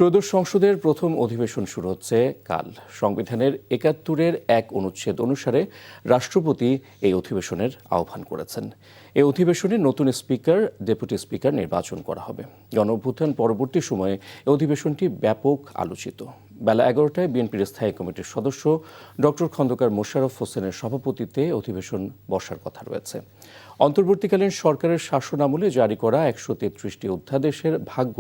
ত্রয়োদশ সংসদের প্রথম অধিবেশন শুরু হচ্ছে কাল। সংবিধানের ৭১-এর এক অনুচ্ছেদ অনুসারে রাষ্ট্রপতি এই অধিবেশনের আহ্বান করেছেন। এই অধিবেশনে নতুন স্পিকার, ডেপুটি স্পিকার নির্বাচন করা হবে। গণঅভ্যুত্থান পরবর্তী সময়ে এই অধিবেশনটি ব্যাপক আলোচিত। বেলা ১১টায় বিএনপির স্থায়ী কমিটির সদস্য ডক্টর খন্দকার মোশাররফ হোসেনের সভাপতিত্বে অধিবেশন বসার কথা রয়েছে। অন্তর্বর্তীকালীন সরকারের শাসনামলে জারি করা ১৩৩টি অধ্যাদেশের ভাগ্য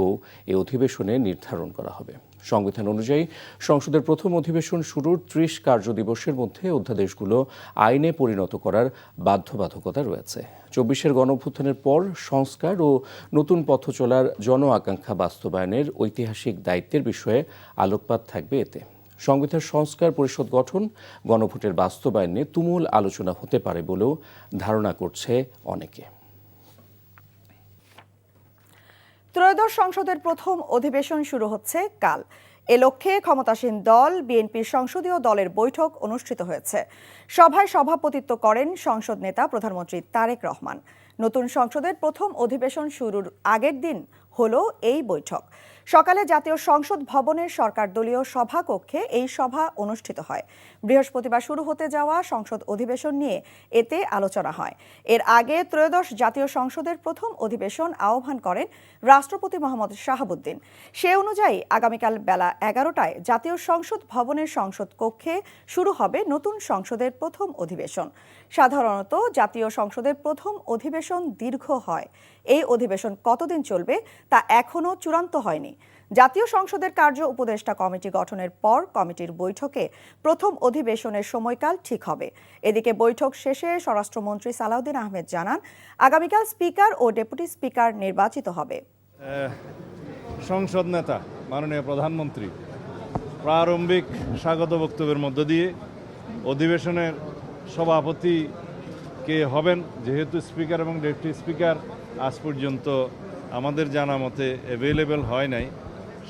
এই অধিবেশনে নির্ধারণ করা হবে। সংবিধান অনুযায়ী সংসদের প্রথম অধিবেশন শুরুর ৩০ কার্যদিবসের মধ্যে অধ্যাদেশগুলো আইনে পরিণত করার বাধ্যবাধকতা রয়েছে। ২৪-এর গণঅভ্যুত্থানের পর সংস্কার ও নতুন পথ চলার জন আকাঙ্ক্ষা বাস্তবায়নের ঐতিহাসিক দায়িত্বের বিষয়ে আলোকপাত থাকবে এতে। সংবিধান সংস্কার পরিষদ গঠন, গণভোটের বাস্তবায়নে তুমুল আলোচনা হতে পারে বলেও ধারণা করছে অনেকে। ত্রয়োদশ সংসদের প্রথম অধিবেশন শুরু হচ্ছে কাল। এ লক্ষ্যে ক্ষমতাসীন দল বিএনপির সংসদীয় দলের বৈঠক অনুষ্ঠিত হয়েছে। সভায় সভাপতিত্ব করেন সংসদ নেতা প্রধানমন্ত্রী তারেক রহমান। নতুন সংসদের প্রথম অধিবেশন শুরুর আগের দিন হলো এই বৈঠক। সকালে জাতীয় সংসদ ভবনের সরকার দলীয় সভাকক্ষে এই সভা অনুষ্ঠিত হয়। বৃহস্পতিবার শুরু হতে যাওয়া সংসদ অধিবেশন নিয়ে এতে আলোচনা হয়। এর আগে ত্রয়োদশ জাতীয় সংসদের প্রথম অধিবেশন আহ্বান করেন রাষ্ট্রপতি মোহাম্মদ শাহাবুদ্দিন। সে অনুযায়ী আগামীকাল বেলা ১১টায় জাতীয় সংসদ ভবনের সংসদ কক্ষে শুরু হবে নতুন সংসদের প্রথম অধিবেশন। সাধারণত জাতীয় সংসদের প্রথম অধিবেশন দীর্ঘ হয়। এই অধিবেশন কতদিন চলবে তা এখনও চূড়ান্ত হয়নি। জাতীয় সংসদের কার্য উপদেষ্টা কমিটি গঠনের পর কমিটির বৈঠকে প্রথম অধিবেশনের সময়কাল ঠিক হবে। এদিকে বৈঠক শেষে স্বরাষ্ট্রমন্ত্রী সালাউদ্দিন আহমেদ জানান, আগামীকাল স্পিকার ও ডেপুটি স্পিকার নির্বাচিত হবে। সংসদ নেতা মাননীয় প্রধানমন্ত্রী প্রারম্ভিক স্বাগত বক্তব্যের মধ্য দিয়ে অধিবেশনের সভাপতি কে হবেন, যেহেতু স্পিকার এবং ডেপুটি স্পিকার আজ পর্যন্ত আমাদের জানা মতে অ্যাভেলেবেল হয় নাই,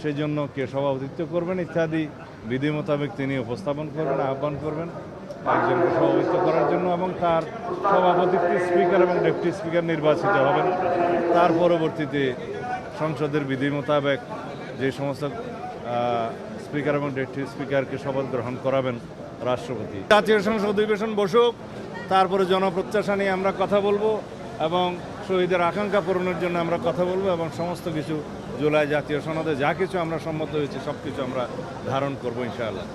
সেই জন্য কে সভাপতিত্ব করবেন ইত্যাদি বিধি মোতাবেক তিনি উপস্থাপন করবেন, আহ্বান করবেন একজনকে সভাপতিত্ব করার জন্য, এবং তার সভাপতিত্বে স্পিকার এবং ডেপুটি স্পিকার নির্বাচিত হবেন। তার পরবর্তীতে সংসদের বিধি মোতাবেক যে সমস্ত স্পিকার এবং ডেপুটি স্পিকারকে শপথ গ্রহণ করাবেন রাষ্ট্রপতি। জাতীয় সংসদ অধিবেশন বসুক, তারপরে জনপ্রত্যাশা নিয়ে আমরা কথা বলবো এবং শহীদের আকাঙ্ক্ষা পূরণের জন্য আমরা কথা বলবো, এবং সমস্ত কিছু জুলাই জাতীয় সনদে যা কিছু আমরা সম্মত হয়েছি সব কিছু আমরা ধারণ করবো ইনশাআল্লাহ।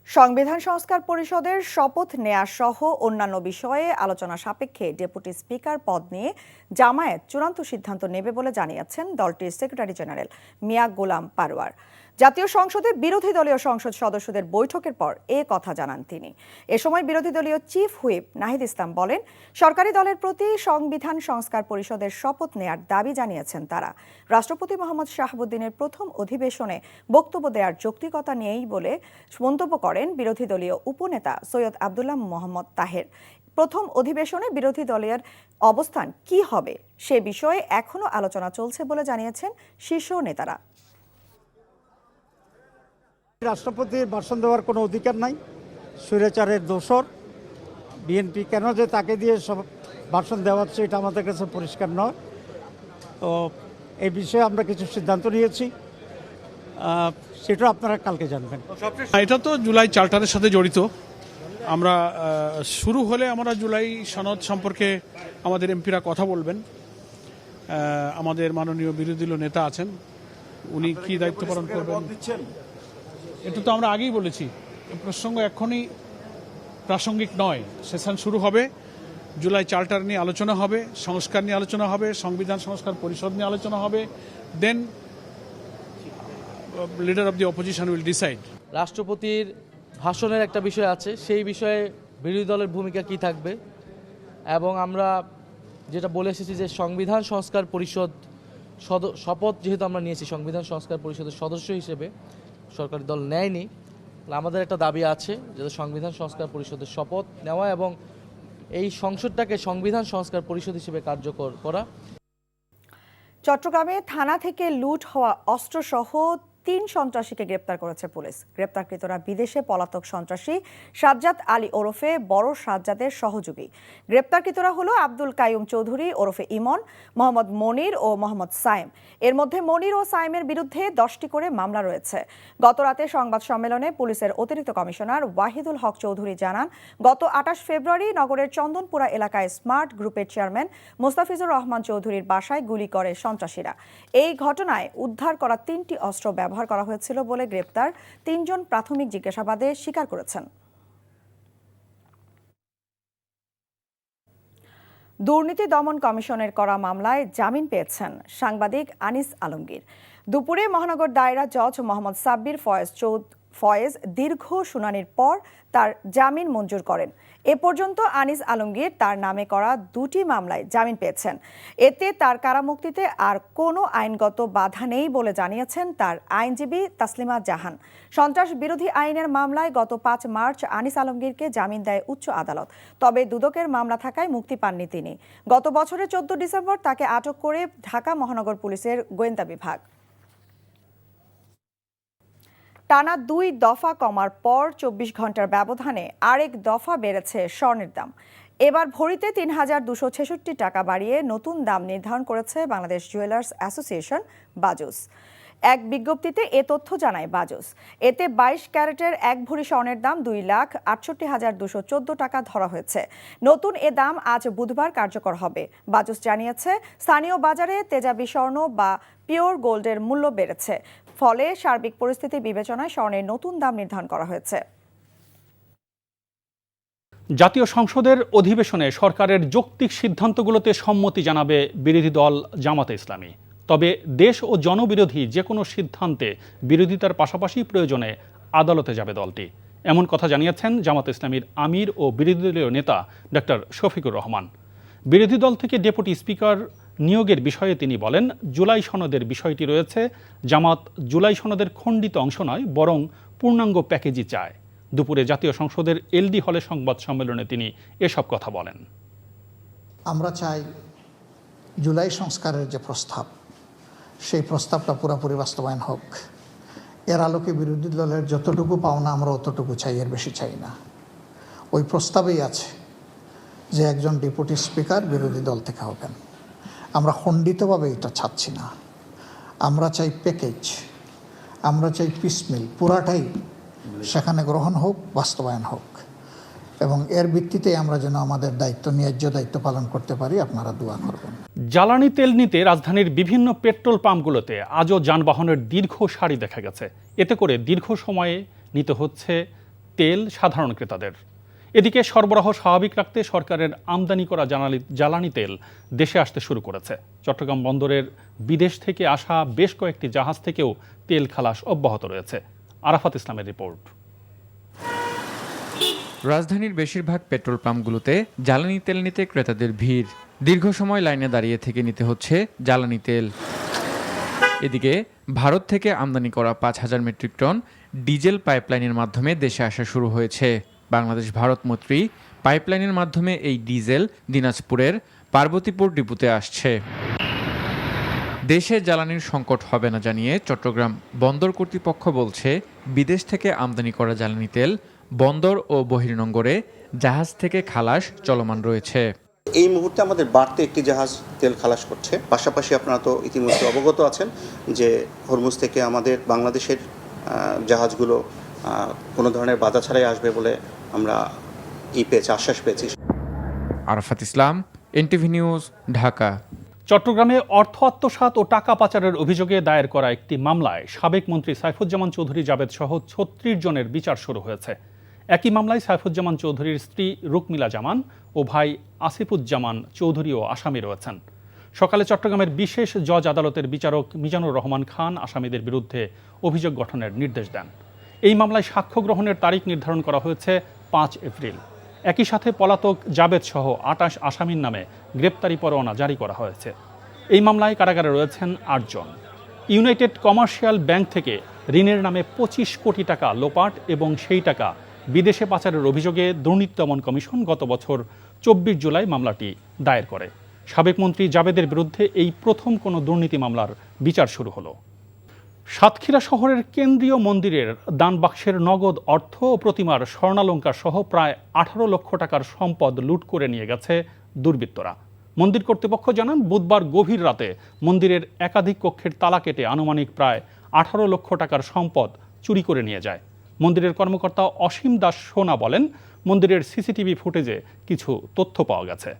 সংবিধান সংস্কার পরিষদের শপথ নেয়া সহ অন্যান্য বিষয়ে আলোচনা সাপেক্ষে ডেপুটি স্পিকার পদ নিয়ে জামায়াত চূড়ান্ত সিদ্ধান্ত নেবে বলে জানিয়েছেন দলটির সেক্রেটারি জেনারেল মিয়া গোলাম পারওয়ার। জাতীয় সংসদে বিরোধী দলীয় সংসদ সদস্যদের বৈঠকের পর এ কথা জানান তিনি। এ সময় বিরোধী দলীয় চিফ হুইপ নাহিদ ইসলাম বলেন, সরকারি দলের প্রতি সংবিধান সংস্কার পরিষদের শপথ নেয়ার দাবি জানিয়েছেন তারা। রাষ্ট্রপতি মোহাম্মদ শাহাবুদ্দিনের প্রথম অধিবেশনে বক্তব্য দেওয়ার যৌক্তিকতা নেই বলে মন্তব্য করেন বিরোধী দলীয় উপনেতা সৈয়দ আবদুল্লাহ মোহাম্মদ তাহের। প্রথম অধিবেশনে বিরোধী দলের অবস্থান কি হবে সে বিষয়ে এখনও আলোচনা চলছে বলে জানিয়েছেন শীর্ষ নেতারা। রাষ্ট্রপতির ভাষণ দেওয়ার কোনো অধিকার নাই। স্বৈরাচারের দোসর বিএনপি কেন যে তাকে দিয়ে সব ভাষণ দেওয়াচ্ছে এটা আমাদের কাছে পরিষ্কার নয়। তো এই বিষয়ে আমরা কিছু সিদ্ধান্ত নিয়েছি, সেটা আপনারা কালকে জানবেন। এটা তো জুলাই চার্টারের সাথে জড়িত। আমরা শুরু হলে আমরা জুলাই সনদ সম্পর্কে আমাদের এমপিরা কথা বলবেন। আমাদের মাননীয় বিরোধী দলীয় নেতা আছেন, উনি কি দায়িত্ব পালন করবেন এটা তো আমরা আগেই বলেছি। প্রসঙ্গ এখনই প্রাসঙ্গিক নয়। সেশন শুরু হবে, জুলাই চার্টার নিয়ে আলোচনা হবে, সংস্কার নিয়ে আলোচনা হবে, সংবিধান সংস্কার পরিষদ নিয়ে আলোচনা হবে, then leader of the opposition will decide. রাষ্ট্রপতির ভাষণের একটা বিষয় আছে, সেই বিষয়ে বিরোধী দলের ভূমিকা কি থাকবে, এবং আমরা যেটা বলে এসেছি যে সংবিধান সংস্কার পরিষদ শপথ যেহেতু আমরা নিয়েছি সংবিধান সংস্কার পরিষদের সদস্য হিসেবে, সরকারি দল নেয়নি, আমাদের একটা দাবি আছে যাতে সংবিধান সংস্কার পরিষদের শপথ নেওয়া এবং এই সংসদটাকে সংবিধান সংস্কার পরিষদ হিসেবে কার্যকর করা। চট্টগ্রামে থানা থেকে লুট হওয়া অস্ত্রসহ 3 সন্ত্রাসীকে গ্রেপ্তার করেছে পুলিশ। গ্রেপ্তারকৃতরা বিদেশে পলাতক সন্ত্রাসী সাজ্জাদ আলী ওরফে বড় সাজ্জাদের সহযোগী। গ্রেপ্তারকৃতরা হলো আব্দুল কাইয়ুম চৌধুরী ওরফে ইমন, মোহাম্মদ মনির ও মোহাম্মদ সাইম। এর মধ্যে মনির ও সাইমের বিরুদ্ধে 10টি করে মামলা রয়েছে। গতরাতে সংবাদ সম্মেলনে পুলিশের অতিরিক্ত কমিশনার ওয়াহিদুল হক চৌধুরী জানান, গত 28 ফেব্রুয়ারি নগরের চন্দনপুরা এলাকায় স্মার্ট গ্রুপের চেয়ারম্যান মোস্তাফিজুর রহমান চৌধুরীর বাসায় গুলি করে সন্ত্রাসীরা। এই ঘটনায় উদ্ধার করা 3টি অস্ত্র ব্যবহার করা হয়েছিল বলে গ্রেপ্তার 3 জন প্রাথমিক জিজ্ঞাসাবাদে স্বীকার করেছেন। দুর্নীতি দমন কমিশনের করা মামলায় জামিন পেয়েছেন সাংবাদিক আনিস আলমগীর। দুপুরে মহানগর দায়রা জজ মোহাম্মদ সাব্বির ফয়েজ দীর্ঘ শুনানির পর তার জামিন মঞ্জুর করেন। এ পর্যন্ত আনিস আলমগীর তার নামে করা 2টি মামলায় জামিন পেয়েছেন। এতে তার কারামুক্তিতে আর কোনো আইনগত বাধা নেই বলে জানিয়েছেন তার আইনজীবী তাসলিমা জাহান। সন্ত্রাস বিরোধী আইনের মামলায় গত 5 মার্চ আনিস আলমগীরকে জামিন দেয় উচ্চ আদালত। তবে দুদকের মামলা থাকায় মুক্তি পাননি তিনি। গত বছরের 14 ডিসেম্বর তাকে আটক করে ঢাকা মহানগর পুলিশের গোয়েন্দা বিভাগ। টানা 2 দফা কমার পর 24 ঘন্টার ব্যবধানে আরেক দফা বেড়েছে স্বর্ণের দাম। এবার ভরিতে ৩,২৬৬ টাকা বাড়িয়ে নতুন দাম নির্ধারণ করেছে বাংলাদেশ জুয়েলার্স অ্যাসোসিয়েশন বাজুস। এক বিজ্ঞপ্তিতে এ তথ্য জানায় বাজুস। এতে 22 ক্যারেটের 1 ভরি স্বর্ণের দাম 2,68,214 টাকা ধরা হয়েছে। নতুন এ দাম আজ বুধবার কার্যকর হবে। বাজুস জানিয়েছে, স্থানীয় বাজারে তেজাবি স্বর্ণ বা পিওর গোল্ডের মূল্য বেড়েছে। ফলে সার্বিক পরিস্থিতি বিবেচনায় স্বর্ণের নতুন দাম নির্ধারণ করা হয়েছে। জাতীয় সংসদের অধিবেশনে সরকারের যৌক্তিক সিদ্ধান্তগুলোতে সম্মতি জানাবে বিরোধী দল জামাতে ইসলামী। তবে দেশ ও জনবিরোধী যে কোনো সিদ্ধান্তে বিরোধিতার পাশাপাশি প্রয়োজনে আদালতে যাবে দলটি, এমন কথা জানিয়েছেন জামাতে ইসলামীর আমির ও বিরোধী দলীয় নেতা ডক্টর শফিকুর রহমান। বিরোধী দল থেকে ডেপুটি স্পিকার নিয়োগের বিষয়ে তিনি বলেন, জুলাই সনদের বিষয়টি রয়েছে। জামাত জুলাই সনদের খণ্ডিত অংশ নয়, বরং পূর্ণাঙ্গ প্যাকেজই চায়। দুপুরে জাতীয় সংসদের এলডি হলে সংবাদ সম্মেলনে তিনি এসব কথা বলেন। আমরা চাই জুলাই সংস্কারের যে প্রস্তাব, সেই প্রস্তাবটা পুরোপুরি বাস্তবায়ন হোক। এর আলোকে বিরোধী দলের যতটুকু পাওনা আমরা অতটুকু চাই, এর বেশি চাই না। ওই প্রস্তাবেই আছে যে একজন ডেপুটি স্পিকার বিরোধী দল থেকে হবেন। আমরা খণ্ডিতভাবে এটা চাচ্ছি না, আমরা চাই প্যাকেজ, আমরা চাই পিসমিল, পুরাটাই সেখানে গ্রহণ হোক, বাস্তবায়ন হোক, এবং এর ভিত্তিতে আমরা যেন আমাদের দায়িত্ব, ন্যায্য দায়িত্ব পালন করতে পারি। আপনারা দোয়া করবেন। জ্বালানি তেল নিতে রাজধানীর বিভিন্ন পেট্রোল পাম্পগুলোতে আজও যানবাহনের দীর্ঘ সারি দেখা গেছে। এতে করে দীর্ঘ সময়ে নিতে হচ্ছে তেল সাধারণ ক্রেতাদের। এদিকে সরবরাহ স্বাভাবিক রাখতে সরকারের আমদানি করা জ্বালানি তেল দেশে আসতে শুরু করেছে। চট্টগ্রাম বন্দরের বিদেশ থেকে আসা বেশ কয়েকটি জাহাজ থেকেও তেল খালাস অব্যাহত রয়েছে। আরাফাত ইসলামের রিপোর্ট। রাজধানীর বেশিরভাগ পেট্রোল পাম্পগুলোতে জ্বালানি তেল নিতে ক্রেতাদের ভিড়। দীর্ঘ সময় লাইনে দাঁড়িয়ে থেকে নিতে হচ্ছে জ্বালানি তেল। এদিকে ভারত থেকে আমদানি করা 5,000 মেট্রিক টন ডিজেল পাইপলাইনের মাধ্যমে দেশে আসা শুরু হয়েছে। বাংলাদেশ ভারত মৈত্রী পাইপলাইনের মাধ্যমে এই ডিজেল দিনাজপুরের পার্বতীপুর ডিপুতে আসছে। দেশে জ্বালানির সংকট হবে না জানিয়ে চট্টগ্রাম বন্দর কর্তৃপক্ষ বলছে, বিদেশ থেকে আমদানি করা জ্বালানি তেল বন্দর ও বহির্নোঙরে জাহাজ থেকে খালাস চলমান রয়েছে। এই মুহূর্তে আমাদের বাড়তে একটি জাহাজ তেল খালাস করছে। পাশাপাশি আপনারা তো ইতিমধ্যে অবগত আছেন যে হরমুজ থেকে আমাদের বাংলাদেশের জাহাজগুলো কোনো ধরনের বাধা ছাড়াই আসবে বলে আমরা আশ্বাস পেয়েছি। আরাফাত ইসলাম, এনটিভি নিউজ, ঢাকা। চট্টগ্রামে অর্থ আত্মসাৎ ও টাকা পাচারের অভিযোগে দায়ের করা একটি মামলায় সাবেক মন্ত্রী সাইফুজ্জামান চৌধুরী জাবেদ সহ 36 জনের বিচার শুরু হয়েছে। একই মামলায় সাইফুজ্জামান চৌধুরীর স্ত্রী রুকমিলা জামান ও ভাই আসিফুজ্জামান চৌধুরীও আসামি রয়েছেন। সকালে চট্টগ্রামের বিশেষ জজ আদালতের বিচারক মিজানুর রহমান খান আসামিদের বিরুদ্ধে অভিযোগ গঠনের নির্দেশ দেন। এই মামলায় সাক্ষ্য গ্রহণের তারিখ নির্ধারণ করা হয়েছে 5 এপ্রিল। একই সাথে পলাতক জাবেদ সহ 28 আসামির নামে গ্রেপ্তারি পরোয়ানা জারি করা হয়েছে। এই মামলায় কারাগারে রয়েছেন 8 জন। ইউনাইটেড কমার্শিয়াল ব্যাংক থেকে ঋণের নামে 25 কোটি টাকা লোপাট এবং সেই টাকা বিদেশে পাচারের অভিযোগে দুর্নীতি দমন কমিশন গত বছর 24 জুলাই মামলাটি দায়ের করে। সাবেক মন্ত্রী জাবেদের বিরুদ্ধে এই প্রথম কোনো দুর্নীতি মামলার বিচার শুরু হলো। সাতক্ষীরা শহরের কেন্দ্রীয় মন্দিরের দানবাক্সের নগদ অর্থ ও প্রতিমার স্বর্ণালংকার সহ প্রায় 18 লক্ষ টাকার সম্পদ লুট করে নিয়ে গেছে দুর্বৃত্তরা। মন্দির কর্তৃপক্ষ জানান, বুধবার গভীর রাতে মন্দিরের একাধিক কক্ষের তালা কেটে আনুমানিক প্রায় 18 লক্ষ টাকার সম্পদ চুরি করে নিয়ে যায়। মন্দিরের কর্মকর্তা অসীম দাস সোনা বলেন, মন্দিরের সিসিটিভি ফুটেজে কিছু তথ্য পাওয়া গেছে।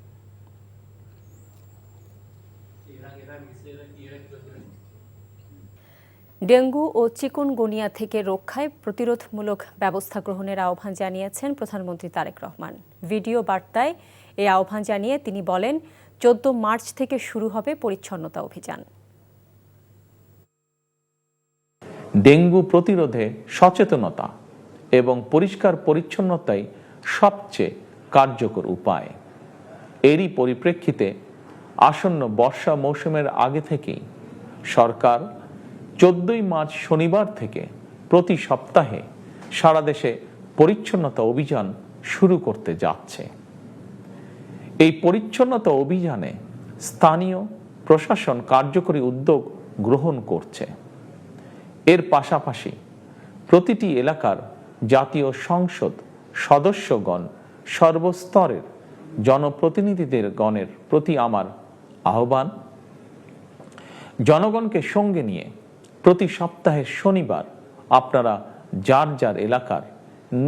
ডেঙ্গু ও চিকুনগুনিয়া থেকে রক্ষায় প্রতিরোধমূলক ব্যবস্থা গ্রহণের আহ্বান জানিয়েছেন প্রধানমন্ত্রী তারেক রহমান। ভিডিও বার্তায় এই আহ্বান জানিয়ে তিনি বলেন, 14 মার্চ থেকে শুরু হবে পরিচ্ছন্নতা অভিযান। ডেঙ্গু প্রতিরোধে সচেতনতা এবং পরিষ্কার পরিচ্ছন্নতাই সবচেয়ে কার্যকর উপায়। এরই পরিপ্রেক্ষিতে আসন্ন বর্ষা মৌসুমের আগে থেকেই সরকার 14 মার্চ শনিবার থেকে প্রতি সপ্তাহে সারা দেশে পরিচ্ছন্নতা অভিযান শুরু করতে যাচ্ছে। এই পরিচ্ছন্নতা অভিযানে স্থানীয় প্রশাসন কার্যকরী উদ্যোগ গ্রহণ করছে। এর পাশাপাশি প্রতিটি এলাকার জাতীয় সংসদ সদস্যগণ, সর্বস্তরের জনপ্রতিনিধিদের গণের প্রতি আমার আহ্বান, জনগণকে সঙ্গে নিয়ে প্রতি সপ্তাহের শনিবার আপনারা যার যার এলাকার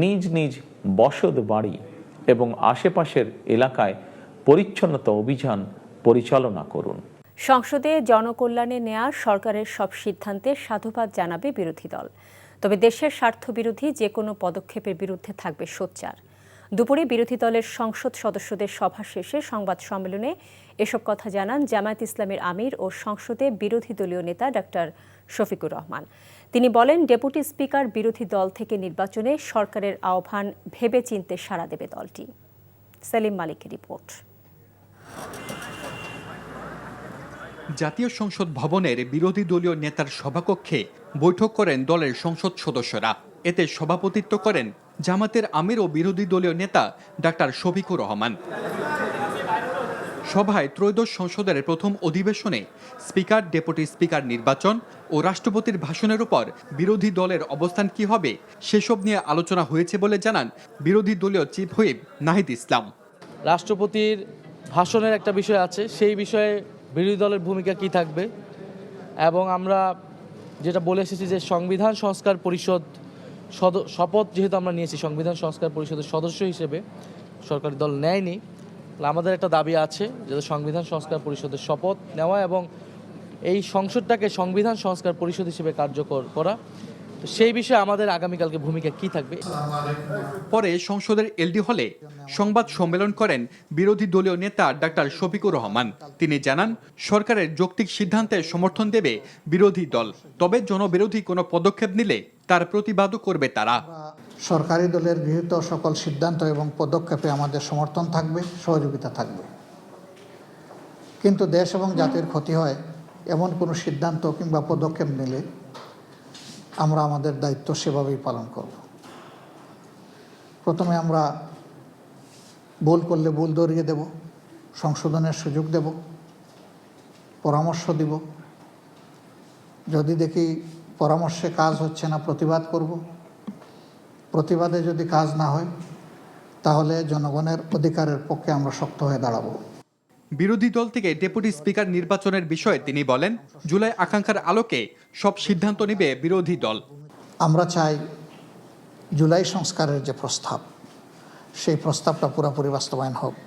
নিজ নিজ বসত বাড়ি এবং আশেপাশের এলাকায় পরিচ্ছন্নতা অভিযান পরিচালনা করুন। সংসদে জনকল্যাণে নেয়া সরকারের সব সিদ্ধান্তে সাধুবাদ জানাবে বিরোধী দল। তবে দেশের স্বার্থবিরোধী যে কোনো পদক্ষেপের বিরুদ্ধে থাকবে সোচ্চার। দুপুরে বিরোধী দলের সংসদ সদস্যদের সভা শেষে সংবাদ সম্মেলনে এসব কথা জানান জামায়াত ইসলামের আমির ও সংসদে বিরোধী দলীয় নেতা ডক্টর শফিকুর রহমান। তিনি বলেন, ডেপুটি স্পিকার বিরোধী দল থেকে নির্বাচনে সরকারের আহ্বান ভেবেচিন্তে সাড়া দেবে দলটি। সেলিম মালিকের রিপোর্ট। জাতীয় সংসদ ভবনের বিরোধী দলীয় নেতার সভাকক্ষে বৈঠক করেন দলের সংসদ সদস্যরা। এতে সভাপতিত্ব করেন জামাতের আমির ও বিরোধী দলীয় নেতা ডাক্তার শফিকুর রহমান। সভায় ত্রয়োদশ সংসদের প্রথম অধিবেশনে স্পিকার, ডেপুটি স্পিকার নির্বাচন ও রাষ্ট্রপতির ভাষণের উপর বিরোধী দলের অবস্থান কি হবে সেসব নিয়ে আলোচনা হয়েছে বলে জানান বিরোধী দলীয় চিফ হুইপ নাহিদ ইসলাম। রাষ্ট্রপতির ভাষণের একটা বিষয় আছে, সেই বিষয়ে বিরোধী দলের ভূমিকা কি থাকবে, এবং আমরা যেটা বলে এসেছি যে সংবিধান সংস্কার পরিষদ শপথ যেহেতু আমরা নিয়েছি সংবিধান সংস্কার পরিষদের সদস্য হিসেবে, সরকারি দল নেয়নি, আমাদের একটা দাবি আছে যাতে সংবিধান সংস্কার পরিষদের শপথ নেওয়া এবং এই সংসদটাকে সংবিধান সংস্কার পরিষদ হিসেবে কার্যকর করা। তো সেই বিষয়ে আমাদের আগামীকালকে ভূমিকা কি থাকবে। পরে সংসদের এলডি হলে সংবাদ সম্মেলন করেন বিরোধী দলীয় নেতা ডাক্তার শফিকুর রহমান। তিনি জানান, সরকারের যৌক্তিক সিদ্ধান্তে সমর্থন দেবে বিরোধী দল, তবে জনবিরোধী কোনো পদক্ষেপ নিলে তার প্রতিবাদও করবে তারা। সরকারি দলের গৃহীত সকল সিদ্ধান্ত এবং পদক্ষেপে আমাদের সমর্থন থাকবে, সহযোগিতা থাকবে। কিন্তু দেশ এবং জাতির ক্ষতি হয় এমন কোনো সিদ্ধান্ত কিংবা পদক্ষেপ নিলে আমরা আমাদের দায়িত্ব সেভাবেই পালন করব। প্রথমে আমরা ভুল করলে ভুল ধরিয়ে দেব, সংশোধনের সুযোগ দেব, পরামর্শ দিব। যদি দেখি পরামর্শে কাজ হচ্ছে না, প্রতিবাদ করব। প্রতিবাদে যদি কাজ না হয় তাহলে জনগণের অধিকারের পক্ষে আমরা শক্ত হয়ে দাঁড়াবো। বিরোধী দল থেকে ডেপুটি স্পিকার নির্বাচনের বিষয়ে তিনি বলেন, জুলাই আকাঙ্ক্ষার আলোকে সব সিদ্ধান্ত নেবে বিরোধী দল। আমরা চাই জুলাই সংস্কারের যে প্রস্তাব, সেই প্রস্তাবটা পুরোপুরি বাস্তবায়ন হোক।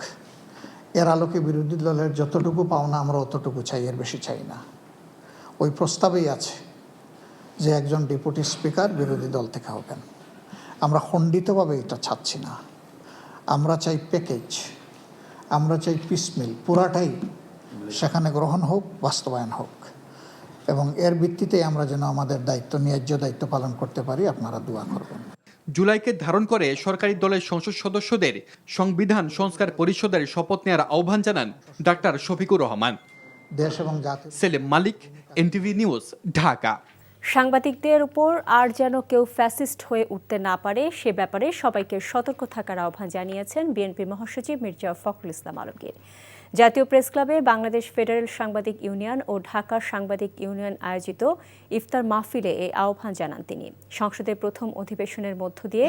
এর আলোকে বিরোধী দলের যতটুকু পাওনা আমরা অতটুকু চাই, এর বেশি চাই না। ওই প্রস্তাবেই আছে যে একজন ডেপুটি স্পিকার বিরোধী দল থেকে হবেন। আমরা খণ্ডিতভাবে এটা চাচ্ছি না, আমরা চাই প্যাকেজ, আমরা চাই পিসমিল, পুরাটাই সেখানে গ্রহণ হোক, বাস্তবায়ন হোক, এবং এর ভিত্তিতে আমরা যেন আমাদের দায়িত্ব, ন্যায্য দায়িত্ব পালন করতে পারি। আপনারা দোয়া করবেন। জুলাইকে ধারণ করে সরকারি দলের সংসদ সদস্যদের সংবিধান সংস্কার পরিষদের শপথ নেওয়ার আহ্বান জানান ডাক্তার শফিকুর রহমান। দেশ এবং জাতি। সেলিম মালিক, এনটিভি নিউজ, ঢাকা। সাংবাদিকদের উপর আর যেন কেউ ফ্যাসিস্ট হয়ে উঠতে না পারে সে ব্যাপারে সবাইকে সতর্ক থাকার আহ্বান জানিয়েছেন বিএনপি মহাসচিব মির্জা ফখরুল ইসলাম আলমগীর। জাতীয় প্রেস ক্লাবে বাংলাদেশ ফেডারেল সাংবাদিক ইউনিয়ন ও ঢাকা সাংবাদিক ইউনিয়ন আয়োজিত ইফতার মাহফিলে এই আহ্বান জানান তিনি। সংসদের প্রথম অধিবেশনের মধ্য দিয়ে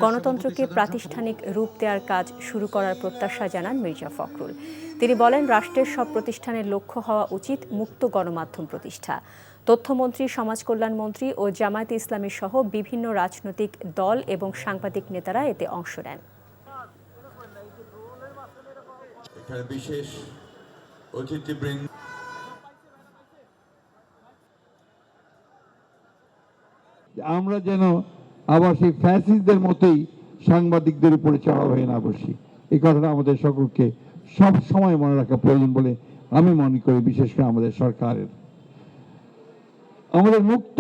গণতন্ত্রকে প্রাতিষ্ঠানিক রূপ দেওয়ার কাজ শুরু করার প্রত্যাশা জানান মির্জা ফখরুল। তিনি বলেন, রাষ্ট্রের সব প্রতিষ্ঠানের লক্ষ্য হওয়া উচিত মুক্ত গণমাধ্যম প্রতিষ্ঠা। তথ্যমন্ত্রী, সমাজ কল্যাণ মন্ত্রী ও জামায়াতে ইসলামী সহ বিভিন্ন রাজনৈতিক দল এবং সাংবাদিক নেতারা এতে অংশ নেন। বিশেষ অতিথিবৃন্দ, আমরা যেন আবার সেই ফ্যাসিস্টদের মতোই সাংবাদিকদের উপরে চড়াও হয়ে না বসি, এই কথাটা আমাদের সকলকে সব সময় মনে রাখা প্রয়োজন বলে আমি মনে করি। বিশেষ করে আমাদের সরকারের আমাদের মুক্ত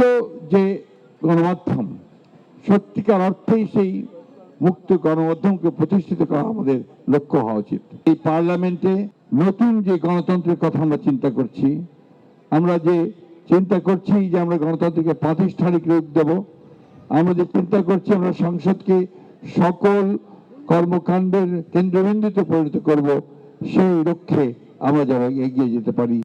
যে গণমাধ্যম, সত্যিকার অর্থেই সেই মুক্ত গণমাধ্যমকে প্রতিষ্ঠিত করা আমাদের লক্ষ্য হওয়া উচিত। এই পার্লামেন্টে নতুন যে গণতন্ত্রের কথা আমরা চিন্তা করছি, আমরা যে চিন্তা করছি যে আমরা গণতন্ত্রকে প্রাতিষ্ঠানিক রূপ দেব, আমরা যে চিন্তা করছি আমরা সংসদকে সকল কর্মকাণ্ডের কেন্দ্রবিন্দুতে পরিণত করব, সেই লক্ষ্যে আমরা যেন এগিয়ে যেতে পারি।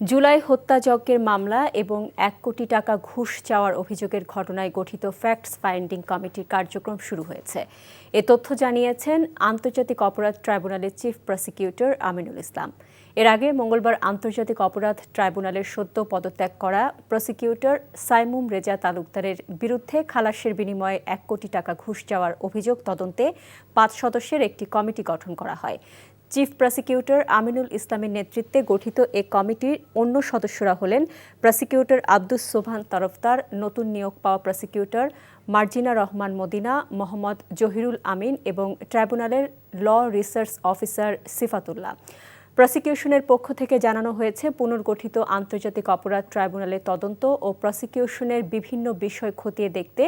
জুলাই হত্যাযজ্ঞের মামলা এবং 1 কোটি টাকা ঘুষ চাওয়ার অভিযোগের ঘটনায় গঠিত ফ্যাক্টস ফাইন্ডিং কমিটির কার্যক্রম শুরু হয়েছে। এ তথ্য জানিয়েছেন আন্তর্জাতিক অপরাধ ট্রাইব্যুনালের চিফ প্রসিকিউটর আমিনুল ইসলাম। এর আগে মঙ্গলবার আন্তর্জাতিক অপরাধ ট্রাইব্যুনালের সদ্য পদত্যাগ করা প্রসিকিউটর সাইমুম রেজা তালুকদারের বিরুদ্ধে খালাসের বিনিময়ে 1 কোটি টাকা ঘুষ চাওয়ার অভিযোগ তদন্তে 5 সদস্যের একটি কমিটি গঠন করা হয়। চিফ প্রসিকিউটর আমিনুল ইসলামের নেতৃত্বে গঠিত এ কমিটির অন্য সদস্যরা হলেন প্রসিকিউটর আব্দুস সোবহান তরফদার, নতুন নিয়োগ পাওয়া প্রসিকিউটর মার্জিনা রহমান মদিনা, মোহাম্মদ জহিরুল আমিন এবং ট্রাইব্যুনালের ল রিসার্চ অফিসার সিফাতুল্লাহ। প্রসিকিউশনের পক্ষ থেকে জানানো হয়েছে, পুনর্গঠিত আন্তর্জাতিক অপরাধ ট্রাইব্যুনালের তদন্ত ও প্রসিকিউশনের বিভিন্ন বিষয় খতিয়ে দেখতে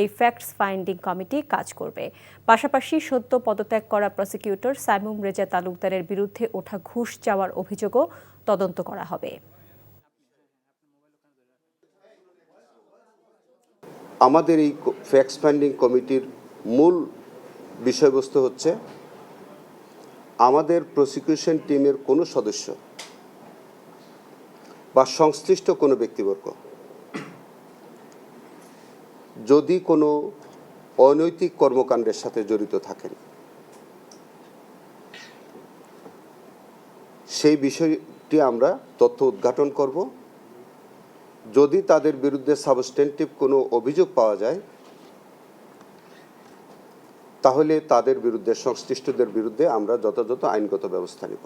এই ফ্যাক্টস ফাইন্ডিং কমিটি কাজ করবে। পাশাপাশি সদ্য পদত্যাগ করা প্রসিকিউটর সাইমুম রেজা তালুকদারের বিরুদ্ধে ওঠা ঘুষ চাওয়ার অভিযোগও তদন্ত করা হবে। আমাদের এই ফ্যাক্টস ফাইন্ডিং কমিটির মূল বিষয়বস্তু হচ্ছে আমাদের প্রসিকিউশন টিমের কোনো সদস্য বা সংশ্লিষ্ট কোনো ব্যক্তিবর্গ যদি কোনো অনৈতিক কর্মকাণ্ডের সাথে জড়িত থাকেন, সেই বিষয়টি আমরা তথ্য উদ্ঘাটন করব। যদি তাদের বিরুদ্ধে সাবস্টেন্টিভ কোনো অভিযোগ পাওয়া যায়, তাহলে তাদের বিরুদ্ধে, সংশ্লিষ্টদের বিরুদ্ধে আমরা যথাযথ আইনগত ব্যবস্থা নেব।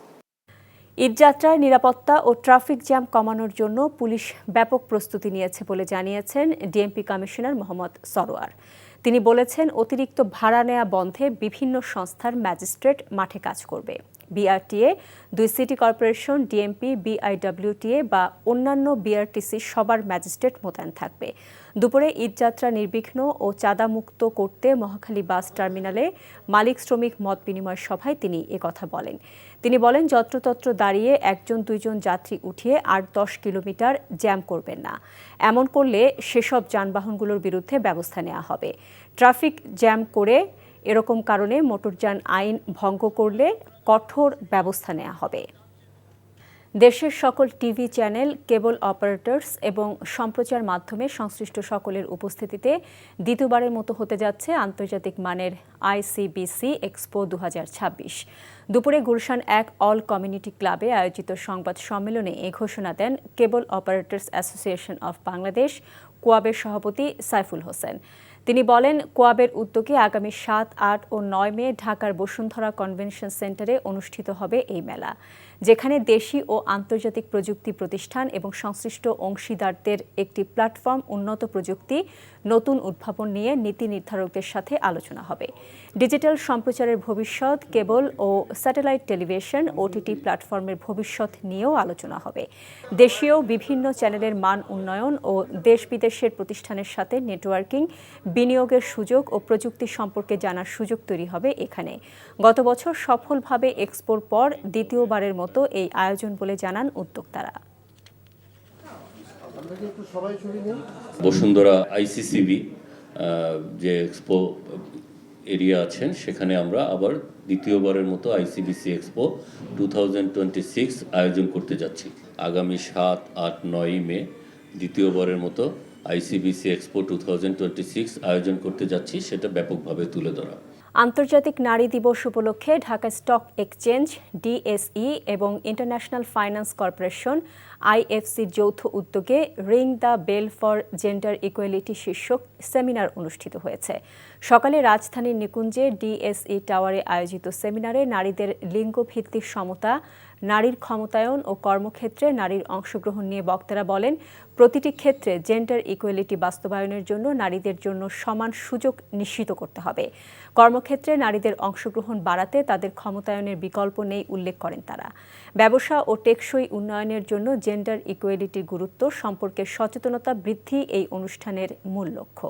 ঈদযাত্রায় নিরাপত্তা ও ট্রাফিক জ্যাম কমানোর জন্য পুলিশ ব্যাপক প্রস্তুতি নিয়েছে বলে জানিয়েছেন ডিএমপি কমিশনার মোহাম্মদ সরোয়ার। তিনি বলেছেন, অতিরিক্ত ভাড়া নেওয়া বন্ধে বিভিন্ন সংস্থার ম্যাজিস্ট্রেট মাঠে কাজ করবে। BRTA, 2 city corporation, DMP, BIWTA বা অন্যান্য বিআরটিসি সবার ম্যাজিস্ট্রেট মোতায়েন থাকবে। দুপুরে ঈদযাত্রা নির্বিঘ্ন ও চাঁদামুক্ত করতে মহাখালী বাস টার্মিনালে মালিক শ্রমিক মত বিনিময় সভায় তিনি একথা বলেন। তিনি বলেন, যত্রতত্র দাঁড়িয়ে 1-2 যাত্রী উঠিয়ে 8-10 কিলোমিটার জ্যাম করবেন না। এমন করলে সেসব যানবাহনগুলোর বিরুদ্ধে ব্যবস্থা নেওয়া হবে। ট্রাফিক জ্যাম করে এরকম কারণে মোটরযান আইন ভঙ্গ করলে কঠোর ব্যবস্থা নেওয়া হবে। দেশের সকল টিভি চ্যানেল, কেবল অপারেটরস এবং সম্প্রচার মাধ্যমে সংশ্লিষ্ট সকলের উপস্থিতিতে দ্বিতীয়বারের মতো হতে যাচ্ছে আন্তর্জাতিক মানের ICBC এক্সপো 2026। দুপুরে গুলশান 1 অল কমিউনিটি ক্লাবে আয়োজিত সংবাদ সম্মেলনে এ ঘোষণা দেন কেবল অপারেটরস অ্যাসোসিয়েশন অফ বাংলাদেশ, কোয়াবের সভাপতি সাইফুল হোসেন। তিনি বলেন, কোয়াবের উদ্যোগে আগামী 7, 8 ও 9 মে ঢাকার বসুন্ধরা কনভেনশন সেন্টারে অনুষ্ঠিত হবে এই মেলা, যেখানে দেশি ও আন্তর্জাতিক প্রযুক্তি প্রতিষ্ঠান এবং সংশ্লিষ্ট অংশীদারদের একটি প্ল্যাটফর্ম উন্নত প্রযুক্তি, নতুন উদ্ভাবন নিয়ে নীতি নির্ধারকদের সাথে আলোচনা হবে। ডিজিটাল সম্প্রচারের ভবিষ্যৎ, কেবল ও স্যাটেলাইট টেলিভিশন, ওটিটি প্ল্যাটফর্মের ভবিষ্যৎ নিয়েও আলোচনা হবে। দেশীয় বিভিন্ন চ্যানেলের মান উন্নয়ন ও দেশ বিদেশের প্রতিষ্ঠানের সাথে নেটওয়ার্কিং, বিনিয়োগের সুযোগ ও প্রযুক্তি সম্পর্কে জানার সুযোগ তৈরি হবে এখানে। গত বছর সফলভাবে এক্সপোর পর দ্বিতীয়বারের মতো এই আয়োজন বলে জানান উদ্যোক্তারা। বসুন্ধরা ICCB যে এক্সপো এরিয়া আছেন সেখানে আমরা আবার দ্বিতীয়বারের মতো আইসিবিসি এক্সপো 2026 আয়োজন করতে যাচ্ছি। আগামী 7, 8, 9 মে দ্বিতীয়বারের মতো আইসিবিসি এক্সপো 2026 আয়োজন করতে যাচ্ছি, সেটা ব্যাপকভাবে তুলে ধরা। আন্তর্জাতিক নারী দিবস উপলক্ষে ঢাকা স্টক এক্সচেঞ্জ, ডিএসই এবং ইন্টারন্যাশনাল ফাইন্যান্স কর্পোরেশন আইএফসির যৌথ উদ্যোগে ring the bell for gender equality শীর্ষক সেমিনার অনুষ্ঠিত হয়েছে। সকালে রাজধানীর নিকুঞ্জে ডিএসই টাওয়ারে আয়োজিত সেমিনারে নারীদের লিঙ্গভিত্তিক সমতা, নারীর ক্ষমতায়ন ও কর্মক্ষেত্রে নারীর অংশগ্রহণ নিয়ে বক্তারা বলেন, প্রতিটি ক্ষেত্রে জেন্ডার ইকুয়ালিটি বাস্তবায়নের জন্য নারীদের জন্য সমান সুযোগ নিশ্চিত করতে হবে। কর্মক্ষেত্রে নারীদের অংশগ্রহণ বাড়াতে তাদের ক্ষমতায়নের বিকল্প নেই উল্লেখ করেন তারা। ব্যবসা ও টেকসই উন্নয়নের জন্য জেন্ডার ইকুয়ালিটির গুরুত্ব সম্পর্কে সচেতনতা বৃদ্ধি এই অনুষ্ঠানের মূল লক্ষ্য।